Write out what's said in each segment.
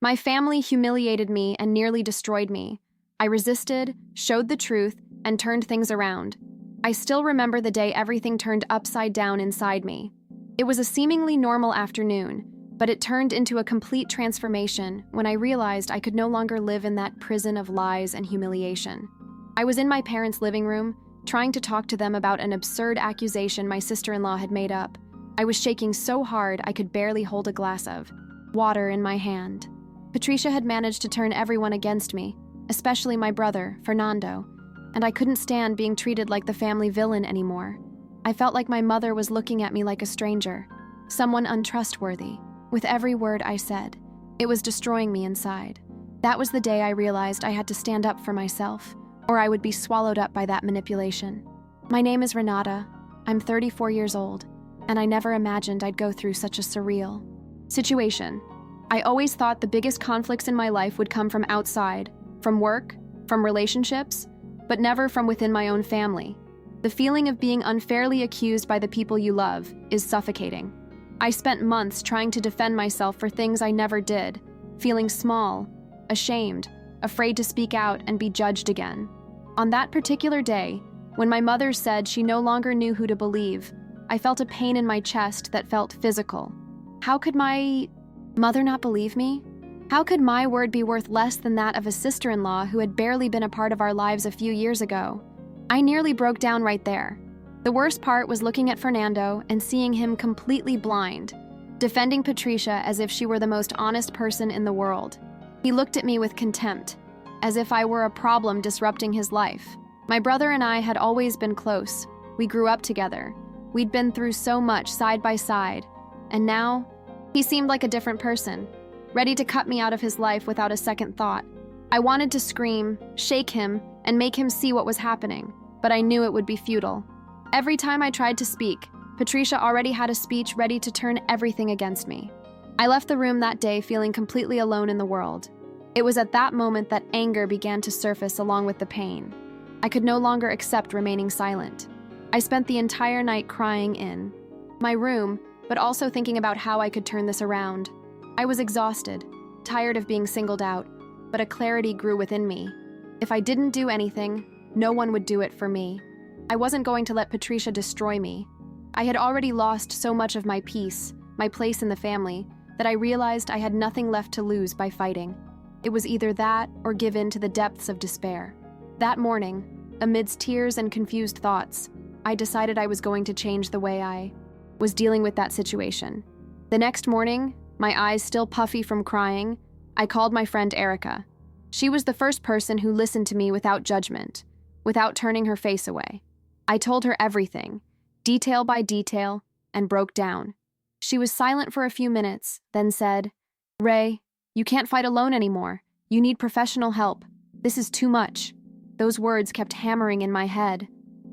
My family humiliated me and nearly destroyed me. I resisted, showed the truth, and turned things around. I still remember the day everything turned upside down inside me. It was a seemingly normal afternoon, but it turned into a complete transformation when I realized I could no longer live in that prison of lies and humiliation. I was in my parents' living room, trying to talk to them about an absurd accusation my sister-in-law had made up. I was shaking so hard I could barely hold a glass of water in my hand. Patricia had managed to turn everyone against me, especially my brother, Fernando, and I couldn't stand being treated like the family villain anymore. I felt like my mother was looking at me like a stranger, someone untrustworthy. With every word I said, it was destroying me inside. That was the day I realized I had to stand up for myself, or I would be swallowed up by that manipulation. My name is Renata. I'm 34 years old, and I never imagined I'd go through such a surreal situation. I always thought the biggest conflicts in my life would come from outside, from work, from relationships, but never from within my own family. The feeling of being unfairly accused by the people you love is suffocating. I spent months trying to defend myself for things I never did, feeling small, ashamed, afraid to speak out and be judged again. On that particular day, when my mother said she no longer knew who to believe, I felt a pain in my chest that felt physical. How could my mother not believe me? How could my word be worth less than that of a sister-in-law who had barely been a part of our lives a few years ago? I nearly broke down right there. The worst part was looking at Fernando and seeing him completely blind, defending Patricia as if she were the most honest person in the world. He looked at me with contempt, as if I were a problem disrupting his life. My brother and I had always been close. We grew up together. We'd been through so much side by side, and now he seemed like a different person, ready to cut me out of his life without a second thought. I wanted to scream, shake him, and make him see what was happening, but I knew it would be futile. Every time I tried to speak, Patricia already had a speech ready to turn everything against me. I left the room that day feeling completely alone in the world. It was at that moment that anger began to surface along with the pain. I could no longer accept remaining silent. I spent the entire night crying in my room, but also thinking about how I could turn this around. I was exhausted, tired of being singled out, but a clarity grew within me. If I didn't do anything, no one would do it for me. I wasn't going to let Patricia destroy me. I had already lost so much of my peace, my place in the family, that I realized I had nothing left to lose by fighting. It was either that or give in to the depths of despair. That morning, amidst tears and confused thoughts, I decided I was going to change the way I was dealing with that situation. The next morning, my eyes still puffy from crying, I called my friend Erica. She was the first person who listened to me without judgment, without turning her face away. I told her everything, detail by detail, and broke down. She was silent for a few minutes, then said, "Ray, you can't fight alone anymore. You need professional help. This is too much." Those words kept hammering in my head.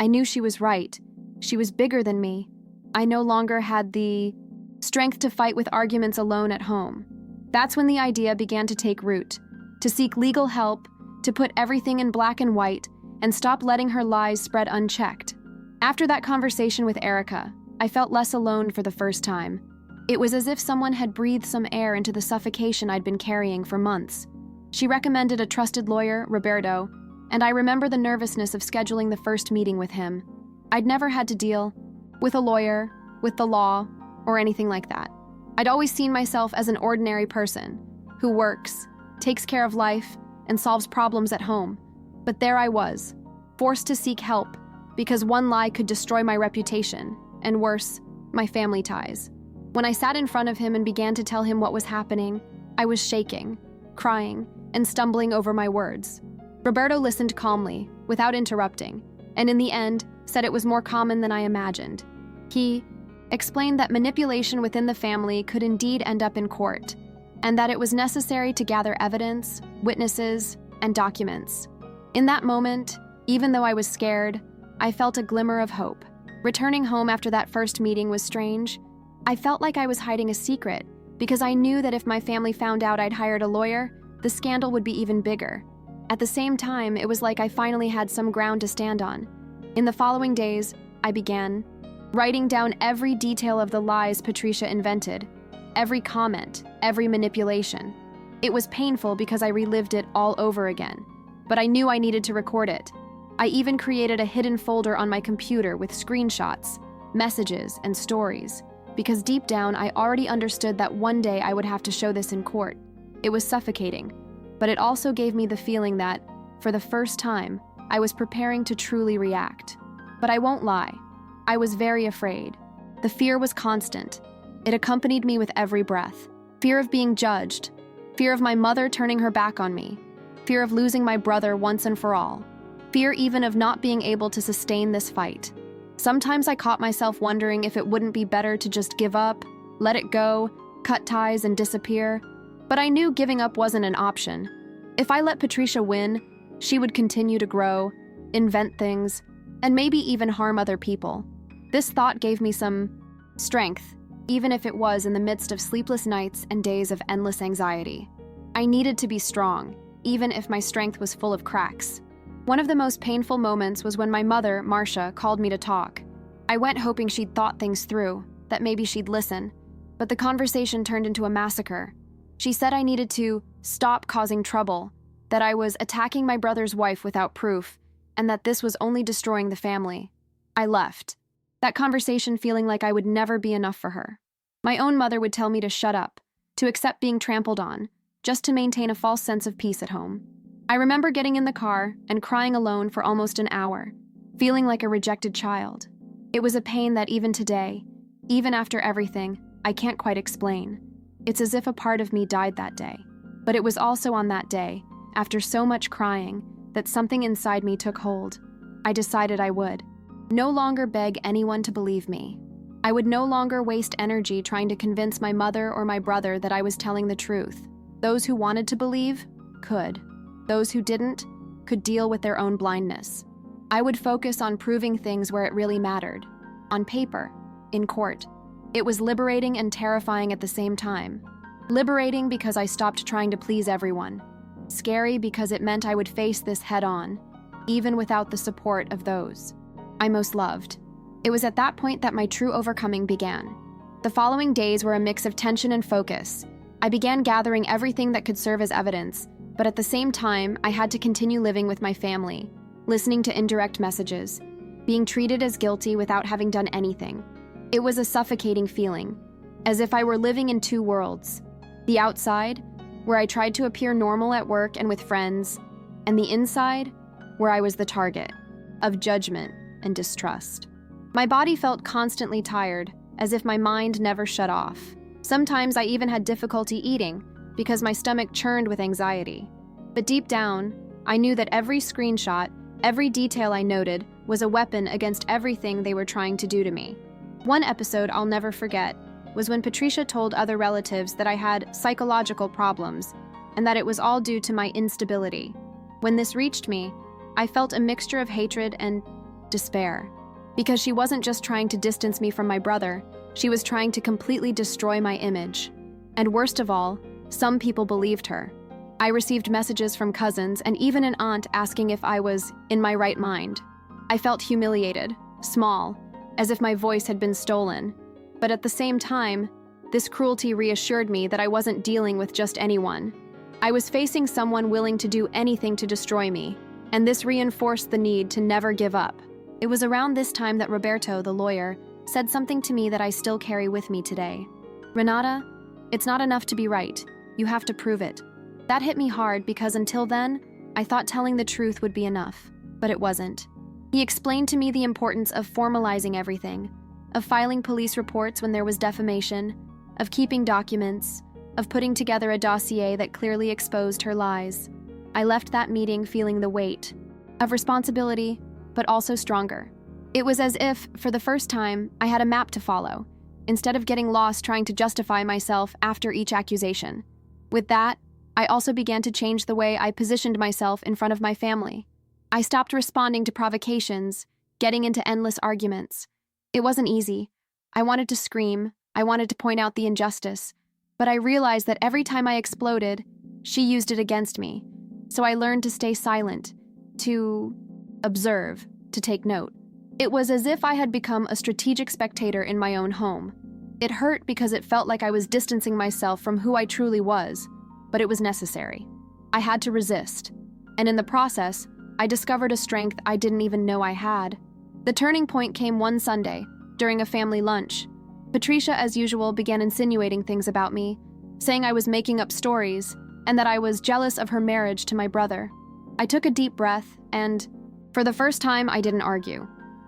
I knew she was right. She was bigger than me. I no longer had the strength to fight with arguments alone at home. That's when the idea began to take root, to seek legal help, to put everything in black and white, and stop letting her lies spread unchecked. After that conversation with Erica, I felt less alone for the first time. It was as if someone had breathed some air into the suffocation I'd been carrying for months. She recommended a trusted lawyer, Roberto, and I remember the nervousness of scheduling the first meeting with him. I'd never had to deal with a lawyer, with the law, or anything like that. I'd always seen myself as an ordinary person who works, takes care of life, and solves problems at home. But there I was, forced to seek help because one lie could destroy my reputation, and worse, my family ties. When I sat in front of him and began to tell him what was happening, I was shaking, crying, and stumbling over my words. Roberto listened calmly, without interrupting, and in the end, said it was more common than I imagined. He explained that manipulation within the family could indeed end up in court, and that it was necessary to gather evidence, witnesses, and documents. In that moment, even though I was scared, I felt a glimmer of hope. Returning home after that first meeting was strange. I felt like I was hiding a secret, because I knew that if my family found out I'd hired a lawyer, the scandal would be even bigger. At the same time, it was like I finally had some ground to stand on. In the following days, I began writing down every detail of the lies Patricia invented, every comment, every manipulation. It was painful because I relived it all over again, but I knew I needed to record it. I even created a hidden folder on my computer with screenshots, messages, and stories, because deep down I already understood that one day I would have to show this in court. It was suffocating, but it also gave me the feeling that, for the first time, I was preparing to truly react. But I won't lie, I was very afraid. The fear was constant. It accompanied me with every breath. Fear of being judged, fear of my mother turning her back on me, fear of losing my brother once and for all, fear even of not being able to sustain this fight. Sometimes I caught myself wondering if it wouldn't be better to just give up, let it go, cut ties and disappear. But I knew giving up wasn't an option. If I let Patricia win, she would continue to grow, invent things, and maybe even harm other people. This thought gave me some strength, even if it was in the midst of sleepless nights and days of endless anxiety. I needed to be strong, even if my strength was full of cracks. One of the most painful moments was when my mother, Marcia, called me to talk. I went hoping she'd thought things through, that maybe she'd listen, but the conversation turned into a massacre. She said I needed to stop causing trouble, that I was attacking my brother's wife without proof, and that this was only destroying the family. I left, that conversation feeling like I would never be enough for her. My own mother would tell me to shut up, to accept being trampled on, just to maintain a false sense of peace at home. I remember getting in the car and crying alone for almost an hour, feeling like a rejected child. It was a pain that even today, even after everything, I can't quite explain. It's as if a part of me died that day. But it was also on that day, after so much crying, that something inside me took hold. I decided I would no longer beg anyone to believe me. I would no longer waste energy trying to convince my mother or my brother that I was telling the truth. Those who wanted to believe could. Those who didn't could deal with their own blindness. I would focus on proving things where it really mattered, on paper, in court. It was liberating and terrifying at the same time. Liberating because I stopped trying to please everyone. Scary because it meant I would face this head-on, even without the support of those I most loved. It was at that point that my true overcoming began. The following days were a mix of tension and focus. I began gathering everything that could serve as evidence, but at the same time, I had to continue living with my family, listening to indirect messages, being treated as guilty without having done anything. It was a suffocating feeling, as if I were living in two worlds. The outside, where I tried to appear normal at work and with friends, and the inside, where I was the target of judgment and distrust. My body felt constantly tired, as if my mind never shut off. Sometimes I even had difficulty eating because my stomach churned with anxiety. But deep down, I knew that every screenshot, every detail I noted, was a weapon against everything they were trying to do to me. One episode I'll never forget was when Patricia told other relatives that I had psychological problems and that it was all due to my instability. When this reached me, I felt a mixture of hatred and despair. Because she wasn't just trying to distance me from my brother, she was trying to completely destroy my image. And worst of all, some people believed her. I received messages from cousins and even an aunt asking if I was in my right mind. I felt humiliated, small, as if my voice had been stolen. But at the same time, this cruelty reassured me that I wasn't dealing with just anyone. I was facing someone willing to do anything to destroy me, and this reinforced the need to never give up. It was around this time that Roberto, the lawyer, said something to me that I still carry with me today. "Renata, it's not enough to be right. You have to prove it." That hit me hard because until then, I thought telling the truth would be enough, but it wasn't. He explained to me the importance of formalizing everything, of filing police reports when there was defamation, of keeping documents, of putting together a dossier that clearly exposed her lies. I left that meeting feeling the weight of responsibility, but also stronger. It was as if, for the first time, I had a map to follow, instead of getting lost trying to justify myself after each accusation. With that, I also began to change the way I positioned myself in front of my family. I stopped responding to provocations, getting into endless arguments. It wasn't easy. I wanted to scream, I wanted to point out the injustice, but I realized that every time I exploded, she used it against me. So I learned to stay silent, to observe, to take note. It was as if I had become a strategic spectator in my own home. It hurt because it felt like I was distancing myself from who I truly was. but it was necessary. I had to resist. And in the process, I discovered a strength I didn't even know I had. The turning point came one Sunday, during a family lunch. Patricia, as usual, began insinuating things about me, saying I was making up stories and that I was jealous of her marriage to my brother. I took a deep breath and, for the first time, I didn't argue.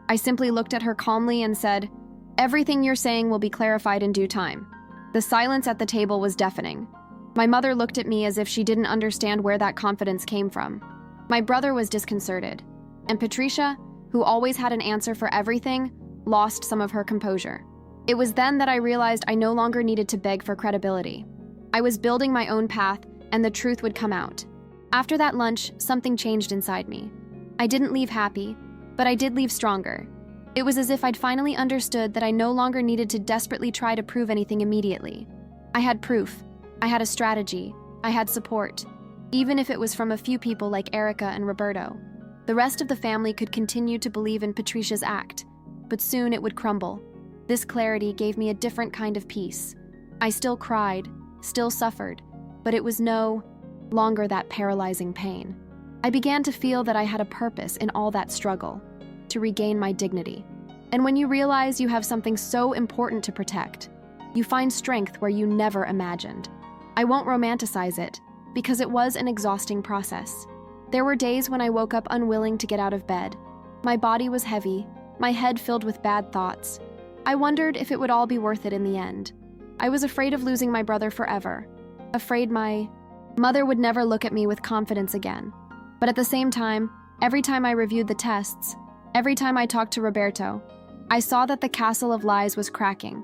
I simply looked at her calmly and said, "Everything you're saying will be clarified in due time." The silence at the table was deafening. My mother looked at me as if she didn't understand where that confidence came from. My brother was disconcerted, and Patricia, who always had an answer for everything, lost some of her composure. It was then that I realized I no longer needed to beg for credibility. I was building my own path, and the truth would come out. After that lunch, something changed inside me. I didn't leave happy, but I did leave stronger. It was as if I'd finally understood that I no longer needed to desperately try to prove anything immediately. I had proof. I had a strategy. I had support. Even if it was from a few people like Erica and Roberto. The rest of the family could continue to believe in Patricia's act, but soon it would crumble. This clarity gave me a different kind of peace. I still cried, still suffered, but it was no longer that paralyzing pain. I began to feel that I had a purpose in all that struggle, to regain my dignity. And when you realize you have something so important to protect, you find strength where you never imagined. I won't romanticize it, because it was an exhausting process. There were days when I woke up unwilling to get out of bed. My body was heavy, my head filled with bad thoughts. I wondered if it would all be worth it in the end. I was afraid of losing my brother forever, afraid my mother would never look at me with confidence again. But at the same time, every time I reviewed the tests, every time I talked to Roberto, I saw that the castle of lies was cracking,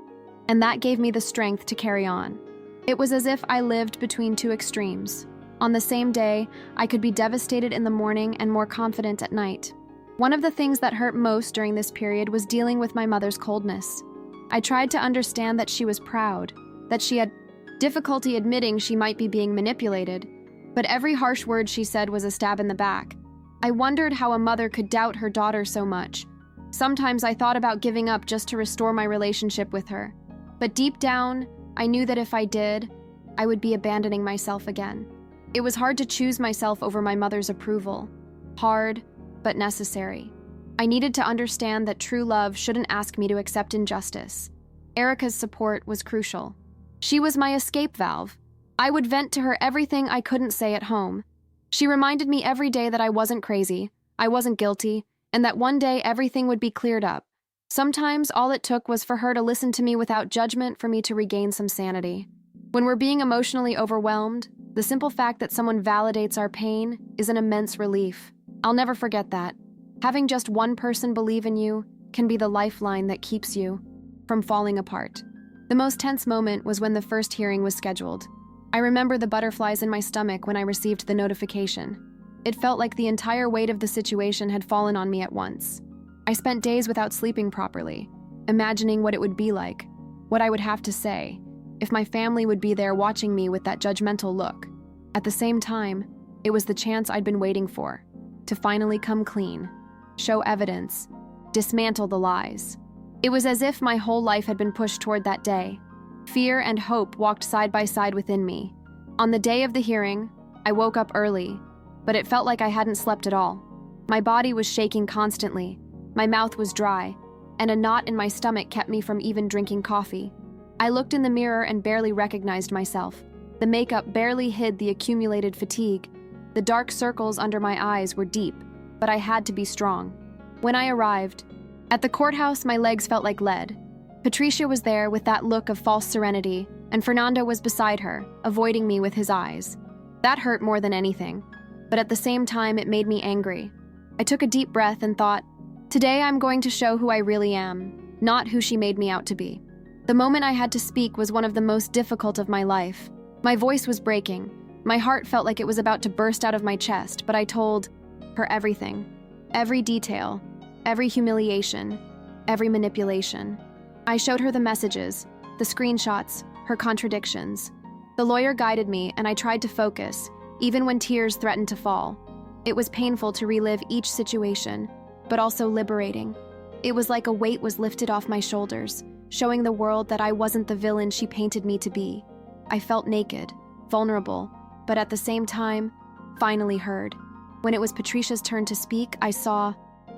and that gave me the strength to carry on. It was as if I lived between two extremes. On the same day, I could be devastated in the morning and more confident at night. One of the things that hurt most during this period was dealing with my mother's coldness. I tried to understand that she was proud, that she had difficulty admitting she might be being manipulated, but every harsh word she said was a stab in the back. I wondered how a mother could doubt her daughter so much. Sometimes I thought about giving up just to restore my relationship with her. But deep down, I knew that if I did, I would be abandoning myself again. It was hard to choose myself over my mother's approval. Hard, but necessary. I needed to understand that true love shouldn't ask me to accept injustice. Erica's support was crucial. She was my escape valve. I would vent to her everything I couldn't say at home. She reminded me every day that I wasn't crazy, I wasn't guilty, and that one day everything would be cleared up. Sometimes all it took was for her to listen to me without judgment for me to regain some sanity. When we're being emotionally overwhelmed, the simple fact that someone validates our pain is an immense relief. I'll never forget that. Having just one person believe in you can be the lifeline that keeps you from falling apart. The most tense moment was when the first hearing was scheduled. I remember the butterflies in my stomach when I received the notification. It felt like the entire weight of the situation had fallen on me at once. I spent days without sleeping properly, imagining what it would be like, what I would have to say, if my family would be there watching me with that judgmental look. At the same time, it was the chance I'd been waiting for, to finally come clean, show evidence, dismantle the lies. It was as if my whole life had been pushed toward that day. Fear and hope walked side by side within me. On the day of the hearing, I woke up early, but it felt like I hadn't slept at all. My body was shaking constantly, my mouth was dry, and a knot in my stomach kept me from even drinking coffee. I looked in the mirror and barely recognized myself. The makeup barely hid the accumulated fatigue. The dark circles under my eyes were deep, but I had to be strong. When I arrived, at the courthouse, my legs felt like lead. Patricia was there with that look of false serenity, and Fernando was beside her, avoiding me with his eyes. That hurt more than anything, but at the same time it made me angry. I took a deep breath and thought, today I'm going to show who I really am, not who she made me out to be. The moment I had to speak was one of the most difficult of my life. My voice was breaking. My heart felt like it was about to burst out of my chest, but I told her everything. Every detail, every humiliation, every manipulation. I showed her the messages, the screenshots, her contradictions. The lawyer guided me, and I tried to focus, even when tears threatened to fall. It was painful to relive each situation, but also liberating. It was like a weight was lifted off my shoulders, showing the world that I wasn't the villain she painted me to be. I felt naked, vulnerable, but at the same time, finally heard. When it was Patricia's turn to speak, I saw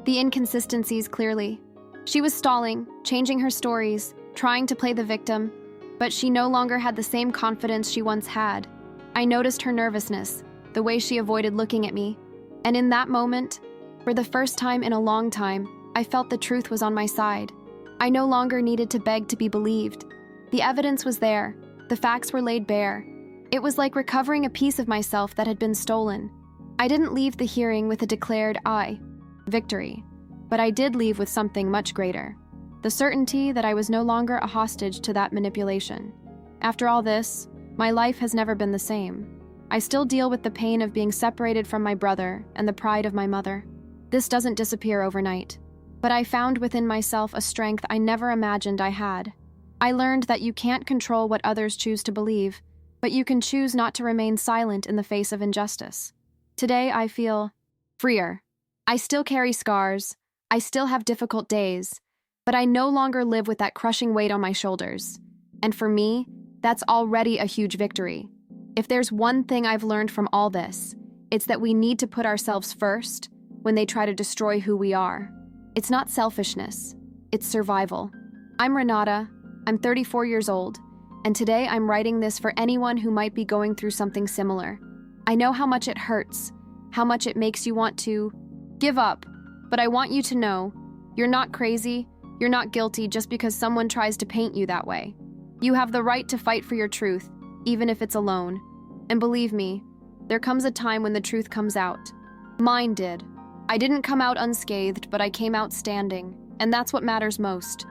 the inconsistencies clearly. She was stalling, changing her stories, trying to play the victim, but she no longer had the same confidence she once had. I noticed her nervousness, the way she avoided looking at me, and in that moment, for the first time in a long time, I felt the truth was on my side. I no longer needed to beg to be believed. The evidence was there. The facts were laid bare. It was like recovering a piece of myself that had been stolen. I didn't leave the hearing with a declared victory, but I did leave with something much greater. The certainty that I was no longer a hostage to that manipulation. After all this, my life has never been the same. I still deal with the pain of being separated from my brother and the pride of my mother. This doesn't disappear overnight, but I found within myself a strength I never imagined I had. I learned that you can't control what others choose to believe, but you can choose not to remain silent in the face of injustice. Today, I feel freer. I still carry scars. I still have difficult days, but I no longer live with that crushing weight on my shoulders. And for me, that's already a huge victory. If there's one thing I've learned from all this, it's that we need to put ourselves first when they try to destroy who we are. It's not selfishness, it's survival. I'm Renata, I'm 34 years old, and today I'm writing this for anyone who might be going through something similar. I know how much it hurts, how much it makes you want to give up, but I want you to know, you're not crazy, you're not guilty just because someone tries to paint you that way. You have the right to fight for your truth, even if it's alone. And believe me, there comes a time when the truth comes out. Mine did. I didn't come out unscathed, but I came out standing, and that's what matters most.